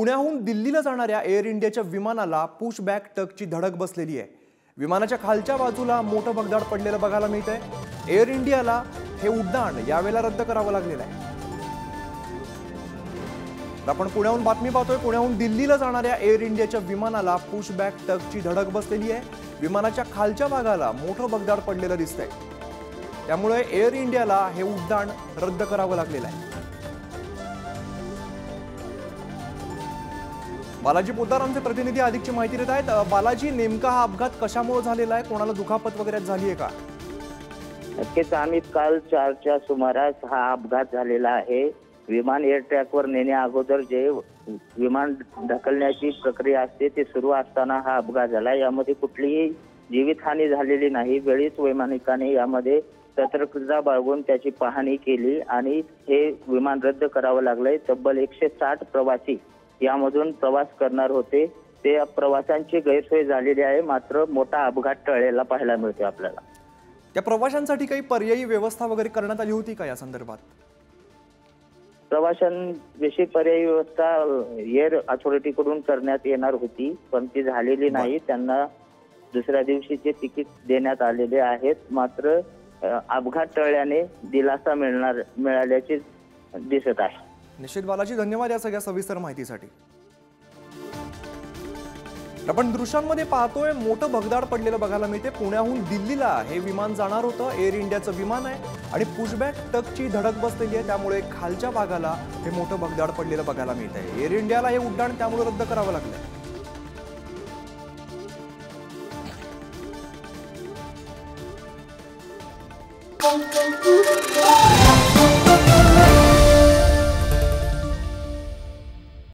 पुण्याहून दिल्लीला जाणाऱ्या एअर इंडियाच्या विमानाला पुशबॅक टकची धडक बसलेली आहे। विमानाच्या खालच्या बाजूला मोठं भगदाड पडलेलं बघायला मिळतंय। एअर इंडियाला हे उड्डाण यावेळेला रद्द करावं लागलेलं आहे। आपण पुण्याहून बातमी पाहतोय। पुण्याहून दिल्लीला जाणाऱ्या एअर इंडियाच्या विमानाला पुशबॅक टकची धडक बसलेली आहे। विमानाच्या खालच्या भागाला मोठं भगदाड पडलेलं दिसतंय, त्यामुळे एअर इंडियाला हे उड्डाण रद्द करावं लागलेलं आहे। बालाजी पोद्दार आमचे प्रतिनिधी अधिकची माहिती देत आहेत। बालाजी, नेमका हा अपघात कशामुळे झालेला आहे? कोणाला दुखापत वगैरे झाली आहे का? नक्कीच आम्ही काल 4च्या सुमारास हा अपघात झालेला आहे। विमान एअर ट्रॅकवर नेण्या अगोदर जे विमान ढकलण्याची प्रक्रिया असते ते सुरू असताना हा अपघात झाला। यामध्ये कुठलीही जीवितहानी झालेली नाही। वेळीच वैमानिकाने यामध्ये सतर्कता बाळगून त्याची पाहणी केली आणि हे विमान रद्द करावं लागलंय। तब्बल 160 प्रवासी यामधून प्रवास करणार होते। ते प्रवाशांची गैरसोय झालेली आहे, मात्र मोठा अपघात टळलेला पाहायला मिळतो आपल्याला। त्या प्रवाशांसाठी काही पर्यायी व्यवस्था वगैरे करण्यात आली होती का या संदर्भात? प्रवाशांविषयी पर्यायी व्यवस्था एअर अथॉरिटीकडून करण्यात येणार होती, पण ती झालेली नाही। त्यांना दुसऱ्या दिवशीचे तिकीट देण्यात आलेले आहेत, मात्र अपघात टळल्याने दिलासा मिळाल्याचे दिसत आहे। निश्चित बालाजी, धन्यवाद या सगळ्या सविस्तर माहितीसाठी। आपण दृश्यांमध्ये पाहतोय मोठं भगदाड पडलेलं बघायला मिळते। पुण्याहून दिल्लीला हे विमान जाणार होतं। एअर इंडियाचं विमान आहे आणि पुशबॅक टकची धडक बसलेली आहे, त्यामुळे खालच्या भागाला हे मोठं भगदाड पडलेलं बघायला मिळतंय। एअर इंडियाला हे उड्डाण त्यामुळे रद्द करावं लागलंय।